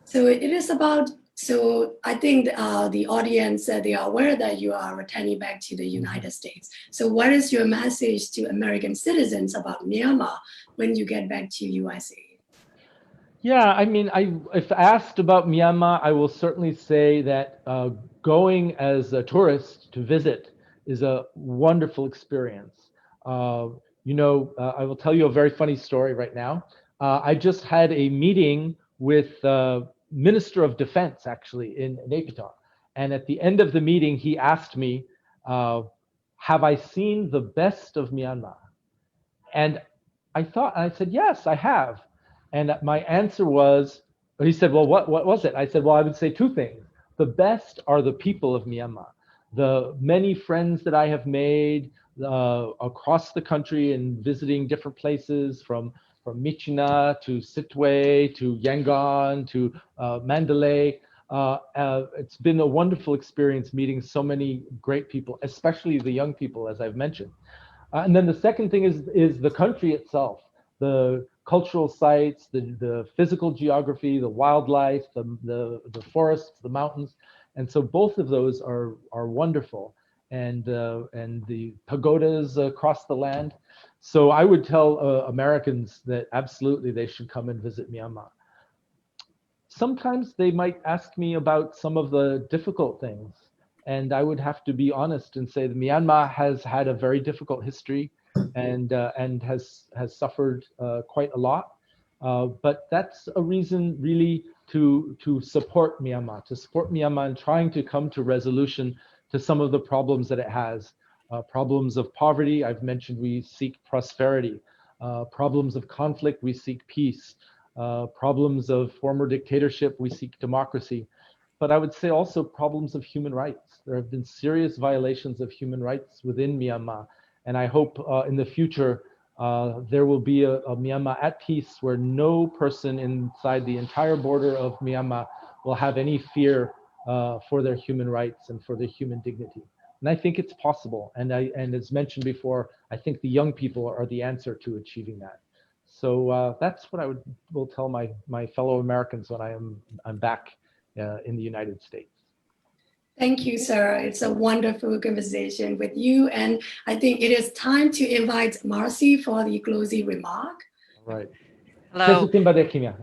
So it is about. So I think the audience, they are aware that you are returning back to the United States. So what is your message to American citizens about Myanmar when you get back to USA? Yeah, I mean, if asked about Myanmar, I will certainly say that going as a tourist to visit is a wonderful experience. I will tell you a very funny story right now. I just had a meeting with Minister of Defense, actually, in Naypyidaw. And at the end of the meeting, he asked me, have I seen the best of Myanmar? And I said, yes, I have. And my answer was, he said, well, what was it? I said, well, I would say two things. The best are the people of Myanmar. The many friends that I have made across the country and visiting different places, from Myitkyina to Sibley to Yangon to Mandalay. It's been a wonderful experience meeting so many great people, especially the young people, as I've mentioned. And then the second thing is the country itself, the cultural sites, the physical geography, the wildlife, the forests, the mountains. And so both of those are wonderful. and the pagodas across the land. So I would tell Americans that absolutely they should come and visit Myanmar. Sometimes they might ask me about some of the difficult things, and I would have to be honest and say that Myanmar has had a very difficult history and has suffered quite a lot. But that's a reason really to support Myanmar in trying to come to resolution to some of the problems that it has. Problems of poverty, I've mentioned we seek prosperity. Problems of conflict, we seek peace. Problems of former dictatorship, we seek democracy. But I would say also problems of human rights. There have been serious violations of human rights within Myanmar. And I hope in the future, there will be a Myanmar at peace where no person inside the entire border of Myanmar will have any fear for their human rights and for their human dignity. And I think it's possible. And as mentioned before, I think the young people are the answer to achieving that. So that's what I will tell my fellow Americans when I'm back in the United States. Thank you, sir. It's a wonderful conversation with you. And I think it is time to invite Marcy for the closing remark. All right. Hello. Jesu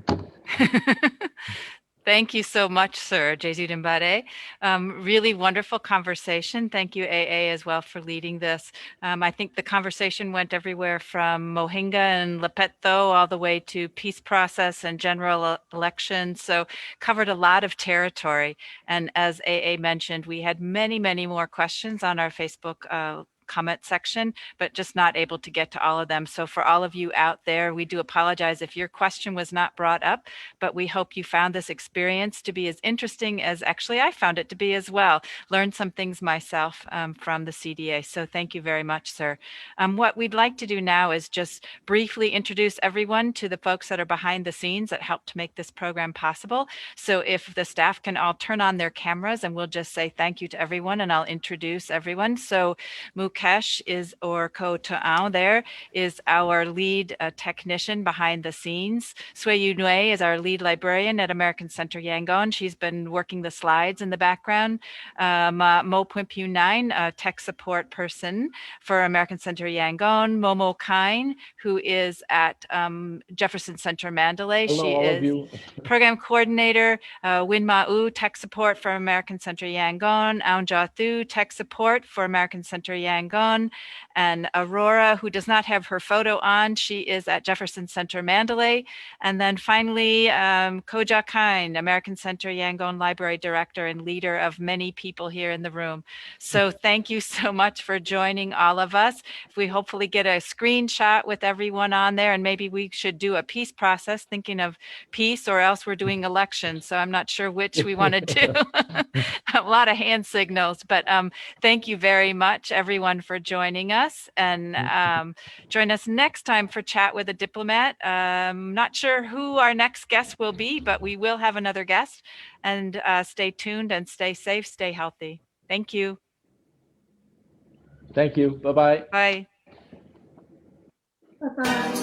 Thank you so much, sir. Jesu Dimbare. Really wonderful conversation. Thank you, AA, as well, for leading this. I think the conversation went everywhere from Mohinga and Lepetto all the way to peace process and general elections. So covered a lot of territory. And as AA mentioned, we had many, many more questions on our Facebook comment section, but just not able to get to all of them. So for all of you out there, we do apologize if your question was not brought up, but we hope you found this experience to be as interesting as actually I found it to be as well. Learned some things myself from the CDA. So thank you very much, sir. What we'd like to do now is just briefly introduce everyone to the folks that are behind the scenes that helped to make this program possible. So if the staff can all turn on their cameras, and we'll just say thank you to everyone, and I'll introduce everyone. So Mukesh is, or Ko Ta'ao there, is our lead technician behind the scenes. Sui Nui is our lead librarian at American Center Yangon. She's been working the slides in the background. Mo Pwimpu Nine, a tech support person for American Center Yangon. Momo Kine, who is at Jefferson Center Mandalay. Hello, she all is of you. program coordinator. Win Ma-u, tech support for American Center Yangon. Aung Ja Thu, tech support for American Center Yangon. And Aurora, who does not have her photo on, she is at Jefferson Center Mandalay. And then finally, Koja Kine, American Center Yangon Library Director and leader of many people here in the room. So thank you so much for joining all of us. If we hopefully get a screenshot with everyone on there, and maybe we should do a peace process, thinking of peace, or else we're doing elections. So I'm not sure which we want to do. A lot of hand signals, but thank you very much, everyone, for joining us. And join us next time for Chat with a Diplomat. Not sure who our next guest will be, but we will have another guest. And stay tuned and stay safe, stay healthy. Thank you. Thank you. Bye-bye. Bye. Bye-bye.